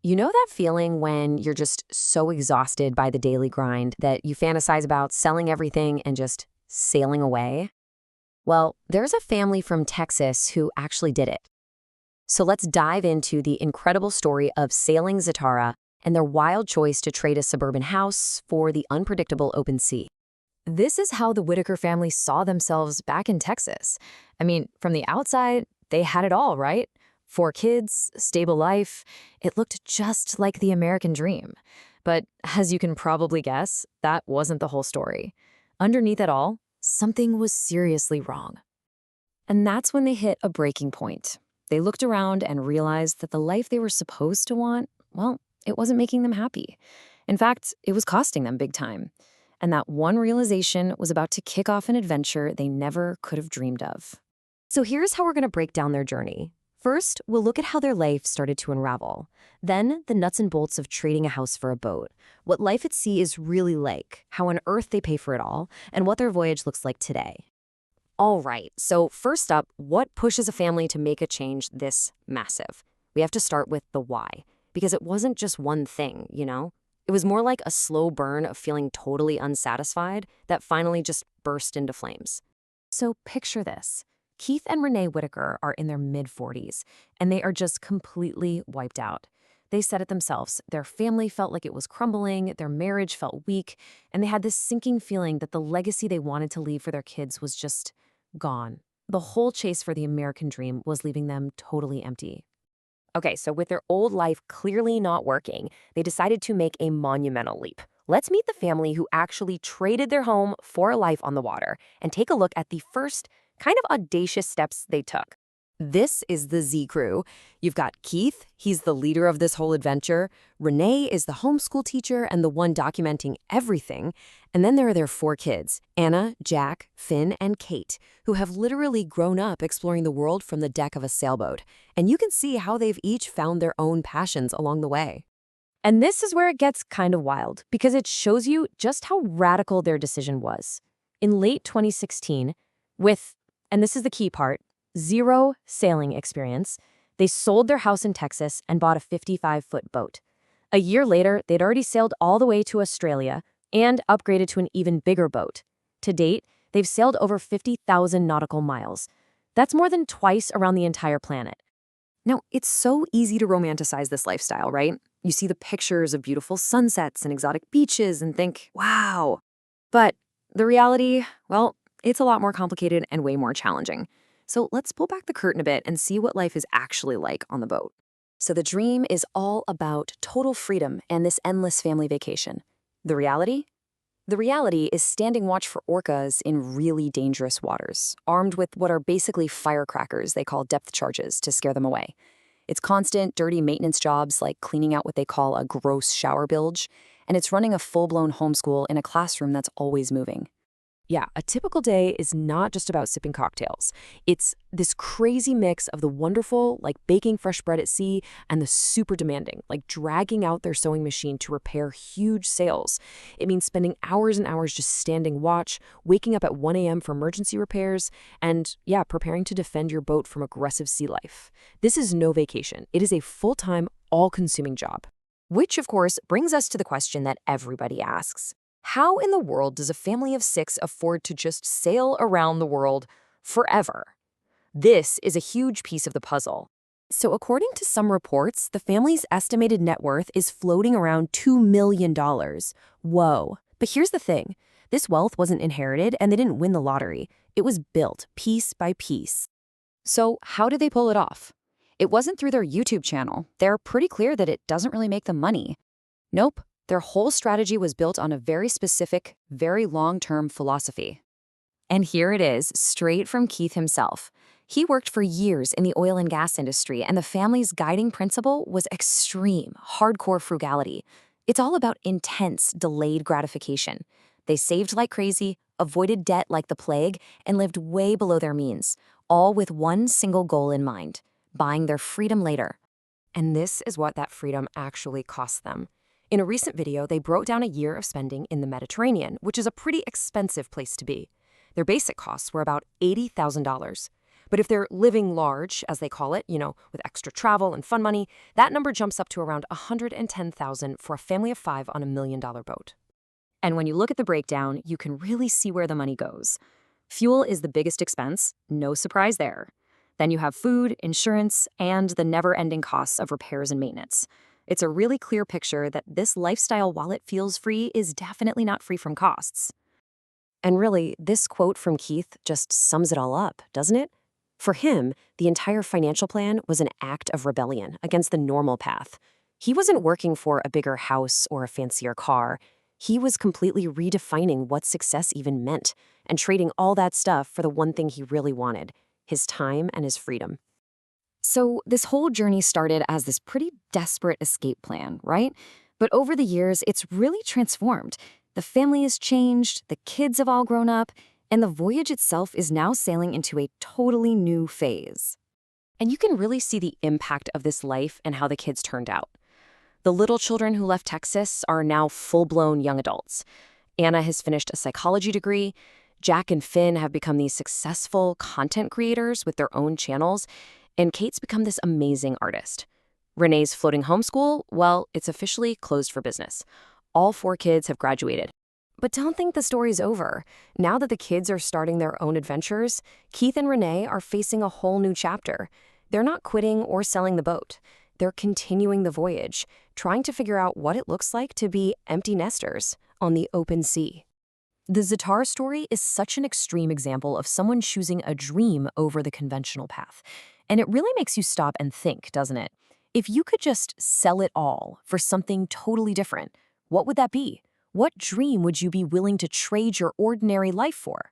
You know that feeling when you're just so exhausted by the daily grind that you fantasize about selling everything and just sailing away? Well, there's a family from Texas who actually did it. So let's dive into the incredible story of Sailing Zatara and their wild choice to trade a suburban house for the unpredictable open sea. This is how the Whitaker family saw themselves back in Texas. I mean, from the outside, they had it all, right? 4 kids, stable life. It looked just like the American dream. But as you can probably guess, that wasn't the whole story. Underneath it all, something was seriously wrong. And that's when they hit a breaking point. They looked around and realized that the life they were supposed to want, well, it wasn't making them happy. In fact, it was costing them big time. And that one realization was about to kick off an adventure they never could have dreamed of. So here's how we're going to break down their journey. First, we'll look at how their life started to unravel. Then, the nuts and bolts of trading a house for a boat, what life at sea is really like, how on earth they pay for it all, and what their voyage looks like today. All right, so first up, what pushes a family to make a change this massive? We have to start with the why, because it wasn't just one thing, you know? It was more like a slow burn of feeling totally unsatisfied that finally just burst into flames. So picture this. Keith and Renee Whitaker are in their mid-40s, and they are just completely wiped out. They said it themselves. Their family felt like it was crumbling, their marriage felt weak, and they had this sinking feeling that the legacy they wanted to leave for their kids was just gone. The whole chase for the American dream was leaving them totally empty. Okay, so with their old life clearly not working, they decided to make a monumental leap. Let's meet the family who actually traded their home for a life on the water and take a look at the first kind of audacious steps they took. This is the Z Crew. You've got Keith, he's the leader of this whole adventure. Renee is the homeschool teacher and the one documenting everything. And then there are their 4 kids, Anna, Jack, Finn, and Kate, who have literally grown up exploring the world from the deck of a sailboat. And you can see how they've each found their own passions along the way. And this is where it gets kind of wild, because it shows you just how radical their decision was. In late 2016, and this is the key part, 0 sailing experience, they sold their house in Texas and bought a 55-foot boat. A year later, they'd already sailed all the way to Australia and upgraded to an even bigger boat. To date, they've sailed over 50,000 nautical miles. That's more than twice around the entire planet. Now, it's so easy to romanticize this lifestyle, right? You see the pictures of beautiful sunsets and exotic beaches and think, wow. But the reality, well, it's a lot more complicated and way more challenging. So let's pull back the curtain a bit and see what life is actually like on the boat. So the dream is all about total freedom and this endless family vacation. The reality? The reality is standing watch for orcas in really dangerous waters, armed with what are basically firecrackers they call depth charges to scare them away. It's constant, dirty maintenance jobs like cleaning out what they call a gross shower bilge, and it's running a full-blown homeschool in a classroom that's always moving. Yeah, a typical day is not just about sipping cocktails. It's this crazy mix of the wonderful, like baking fresh bread at sea, and the super demanding, like dragging out their sewing machine to repair huge sails. It means spending hours and hours just standing watch, waking up at 1 a.m. for emergency repairs, and yeah, preparing to defend your boat from aggressive sea life. This is no vacation. It is a full-time, all-consuming job. Which, of course, brings us to the question that everybody asks. How in the world does a family of 6 afford to just sail around the world forever? This is a huge piece of the puzzle. So according to some reports, the family's estimated net worth is floating around $2 million. Whoa. But here's the thing. This wealth wasn't inherited and they didn't win the lottery. It was built piece by piece. So how did they pull it off? It wasn't through their YouTube channel. They're pretty clear that it doesn't really make them money. Nope. Their whole strategy was built on a very specific, very long-term philosophy. And here it is, straight from Keith himself. He worked for years in the oil and gas industry, and the family's guiding principle was extreme, hardcore frugality. It's all about intense, delayed gratification. They saved like crazy, avoided debt like the plague, and lived way below their means, all with one single goal in mind: buying their freedom later. And this is what that freedom actually cost them. In a recent video, they broke down a year of spending in the Mediterranean, which is a pretty expensive place to be. Their basic costs were about $80,000. But if they're living large, as they call it, with extra travel and fun money, that number jumps up to around $110,000 for a family of 5 on $1 million boat. And when you look at the breakdown, you can really see where the money goes. Fuel is the biggest expense, no surprise there. Then you have food, insurance, and the never-ending costs of repairs and maintenance. It's a really clear picture that this lifestyle, while it feels free, is definitely not free from costs. And really, this quote from Keith just sums it all up, doesn't it? For him, the entire financial plan was an act of rebellion against the normal path. He wasn't working for a bigger house or a fancier car. He was completely redefining what success even meant and trading all that stuff for the one thing he really wanted, his time and his freedom. So this whole journey started as this pretty desperate escape plan, right? But over the years, it's really transformed. The family has changed, the kids have all grown up, and the voyage itself is now sailing into a totally new phase. And you can really see the impact of this life and how the kids turned out. The little children who left Texas are now full-blown young adults. Anna has finished a psychology degree. Jack and Finn have become these successful content creators with their own channels. And Kate's become this amazing artist. Renee's floating homeschool, well, it's officially closed for business. All 4 kids have graduated. But don't think the story's over. Now that the kids are starting their own adventures, Keith and Renee are facing a whole new chapter. They're not quitting or selling the boat. They're continuing the voyage, trying to figure out what it looks like to be empty nesters on the open sea. The Zatara story is such an extreme example of someone choosing a dream over the conventional path. And it really makes you stop and think, doesn't it? If you could just sell it all for something totally different, what would that be? What dream would you be willing to trade your ordinary life for?